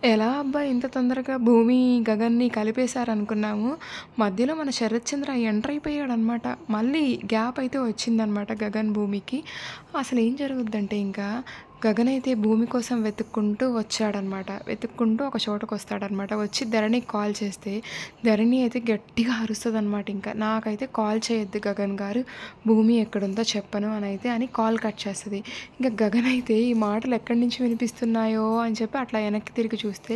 ఎలా అబ్బా! ఇంత తొందరగా భూమి, గగన్‌ని కలిపేశారనుకున్నాము. మధ్యలో మన శరత్ చంద్ర ఎంటర్ అయిపోయాడనమాట. మళ్ళీ గ్యాప్ అయితే వచ్చిందనమాట గగన్, భూమికి. అసలేం జరుగుద్దంటే ఇంకా గగన్ అయితే భూమి కోసం వెతుక్కుంటూ వచ్చాడనమాట. వెతుక్కుంటూ ఒక చోటకొస్తాడనమాట. వచ్చి ధరణికి కాల్ చేస్తే ధరణి అయితే గట్టిగా అరుస్తదనమాట ఇంకా. నాకైతే కాల్ చేయొద్దు గగన్ గారు, భూమి ఎక్కడుందో చెప్పను అని కాల్ కట్ చేస్తది. ఇంక గగన్ అయితే ఈ మాటలు ఎక్కడి నుంచి వినిపిస్తున్నాయో అని చెప్పి అట్లా వెనక్కి తిరిగి చూస్తే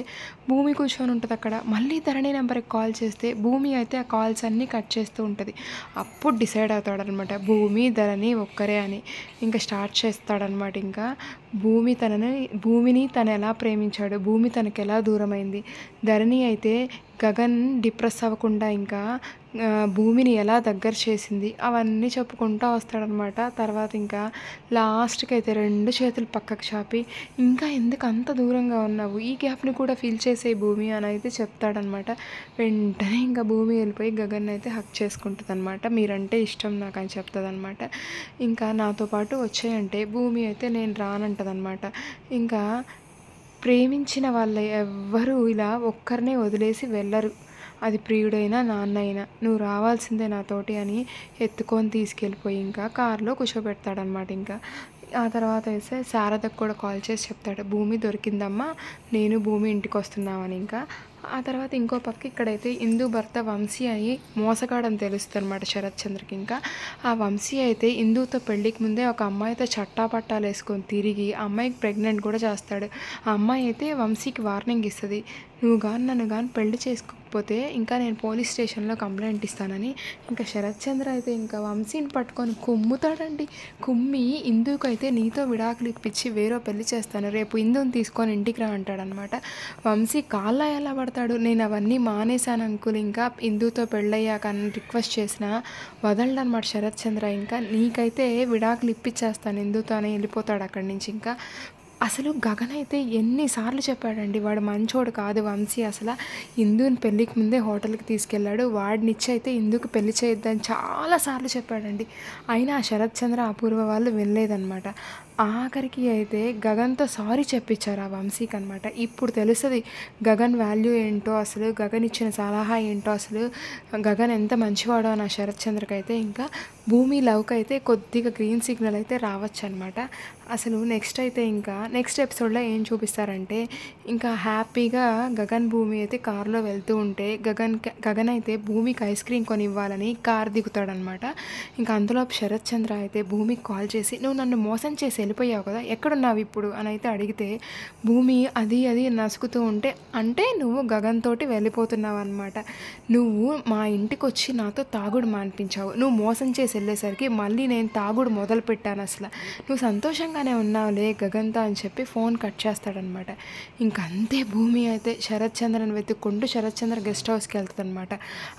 భూమి కూర్చొని ఉంటదక్కడ. మళ్ళీ ధరణి నెంబర్‌కి కాల్ చేస్తే భూమి అయితే ఆ కాల్స్ అన్నీ కట్ చేస్తూ ఉంటది. అప్పుడు డిసైడ్ అవుతాడనమాట భూమి, ధరణి ఒక్కరే అని. ఇంక స్టార్ట్ చేస్తాడనమాట ఇంకా. భూమిని తను ఎలా ప్రేమించాడు, భూమి తనకెలా దూరమైంది, ధరణి అయితే గగన్ డిప్రెస్ అవ్వకుండా ఇంకా భూమిని ఎలా దగ్గర చేసింది, అవన్నీ చెప్పుకుంటూ వస్తాడనమాట. తర్వాత ఇంకా లాస్ట్‌కి అయితే 2 చేతులు పక్కకు చాపి, "ఇంకా ఎందుకు అంత దూరంగా ఉన్నావు? ఈ గ్యాప్‌ని కూడా ఫిల్ చేసేయి భూమి" అని అయితే చెప్తాడనమాట. వెంటనే ఇంకా భూమి వెళ్ళిపోయి గగన్ అయితే హగ్ చేసుకుంటదనమాట. "మీరంటే ఇష్టం నాకు" అని చెప్తదనమాట. ఇంకా నాతో పాటు వచ్చేయంటే భూమి అయితే నేను రానంటదనమాట. ఇంకా ప్రేమించిన వాళ్ళు ఎవ్వరూ ఇలా ఒక్కరినే వదిలేసి వెళ్ళరు. అది ప్రియుడైనా, నాన్న అయినా. "నువ్వు రావాల్సిందే నాతోటి" అని ఎత్తుకొని తీసుకెళ్ళిపోయి ఇంకా కారులో కూర్చోబెడతాడనమాట ఇంకా. ఆ తర్వాత అయితే శారదకు కూడా కాల్ చేసి చెప్తాడు, "భూమి దొరికిందమ్మా, నేను భూమి ఇంటికొస్తున్నామని" ఇంకా. ఆ తర్వాత ఇంకో పక్క ఇక్కడైతే ఇందు భర్త వంశీ అని మోసగాడని తెలుస్తదనమాట శరత్ చంద్రకి ఇంకా. ఆ వంశీ అయితే ఇందుతో పెళ్ళికి ముందే ఒక అమ్మాయితో చట్టాపట్టాలేసుకొని తిరిగి ఆ అమ్మాయికి ప్రెగ్నెంట్ కూడా చేస్తాడు. ఆ అమ్మాయి అయితే వంశీకి వార్నింగ్ ఇస్తది, "నువ్వు గాని నన్ను గాని పెళ్లి చేసుకోకపోతే ఇంకా నేను పోలీస్ స్టేషన్‌లో కంప్లెయింట్ ఇస్తానని." ఇంకా శరత్ చంద్ర అయితే ఇంకా వంశీని పట్టుకొని కుమ్ముతాడండి. కుమ్మి, "ఇందుకైతే నీతో విడాకులు ఇప్పించి వేరే పెళ్లి చేస్తాను, రేపు ఇందుని తీసుకొని ఇంటికి రా" అంటాడనమాట. వంశీ కాళ్ళ ఎలా పడతాడు. "నేను అవన్నీ మానేశాను అంకుల్, ఇంకా ఇందుతో పెళ్ళయ్యాక" అని రిక్వెస్ట్ చేసినా వదలడనమాట శరత్ చంద్ర. ఇంకా "నీకైతే విడాకులు ఇప్పించేస్తాను ఇందుతో" అని వెళ్ళిపోతాడు అక్కడి నుంచి ఇంకా. అసలు గగన్ అయితే ఎన్నిసార్లు చెప్పాడండి, వాడు మంచోడు కాదు వంశీ, అసలు ఇందుని పెళ్ళికి ముందే హోటల్కి తీసుకెళ్ళాడు, వాడినిచ్చి అయితే ఇందుకు పెళ్లి చేయొద్దని చాలా సార్లు చెప్పాడండి. అయినా ఆ శరత్ చంద్ర, అపూర్వ వాళ్ళు వెళ్ళలేదన్నమాట. ఆఖరికి అయితే గగన్తో సారీ చెప్పించారు ఆ వంశీకి అనమాట. ఇప్పుడు తెలుస్తుంది గగన్ వాల్యూ ఏంటో, అసలు గగన్ ఇచ్చిన సలహా ఏంటో, అసలు గగన్ ఎంత మంచివాడో నా శరత్ చంద్రకైతే. ఇంకా భూమి లవ్కి అయితే కొద్దిగా గ్రీన్ సిగ్నల్ అయితే రావచ్చు అనమాట. అసలు నెక్స్ట్ అయితే ఇంకా నెక్స్ట్ ఎపిసోడ్లో ఏం చూపిస్తారంటే, ఇంకా హ్యాపీగా గగన్, భూమి అయితే కారులో వెళ్తూ ఉంటే గగన్ అయితే భూమికి ఐస్ క్రీమ్ కొని ఇవ్వాలని కార్ దిగుతాడనమాట. ఇంకా అంతలోపు శరత్ చంద్ర అయితే భూమికి కాల్ చేసి, "నువ్వు నన్ను మోసం చేసి వెళ్ళిపోయావు కదా, ఎక్కడున్నావు ఇప్పుడు" అని అయితే అడిగితే భూమి అది నసుకుతూ ఉంటే, "అంటే నువ్వు గగన్ తోటి వెళ్ళిపోతున్నావు అనమాట. నువ్వు మా ఇంటికి వచ్చి నాతో తాగుడు మానిపించావు, నువ్వు మోసం చేసి వెళ్ళేసరికి మళ్ళీ నేను తాగుడు మొదలుపెట్టాను, అసలు నువ్వు సంతోషంగానే ఉన్నావులే గగన్తో" అని చెప్పి ఫోన్ కట్ చేస్తాడనమాట. ఇంకంతే భూమి అయితే శరత్ చంద్రని వెతుక్కుంటూ శరత్ చంద్ర గెస్ట్ హౌస్కి వెళ్తుందనమాట.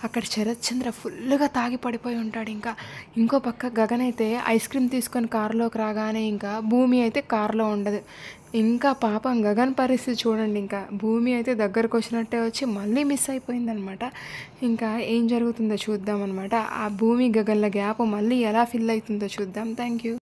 అక్కడ శరత్ చంద్ర ఫుల్గా తాగి పడిపోయి ఉంటాడు ఇంకా. ఇంకో పక్క గగన్ అయితే ఐస్ క్రీమ్ తీసుకొని కారులోకి రాగానే ఇంకా భూమి అయితే కారులో ఉండదు. ఇంకా పాపం గగన్ పరిస్థితి చూడండి, ఇంకా భూమి అయితే దగ్గరకు వచ్చినట్టే వచ్చి మళ్ళీ మిస్ అయిపోయిందనమాట. ఇంకా ఏం జరుగుతుందో చూద్దాం అనమాట. ఆ భూమి గగన్ల గ్యాప్ మళ్ళీ ఎలా ఫిల్ అవుతుందో చూద్దాం. Thank you.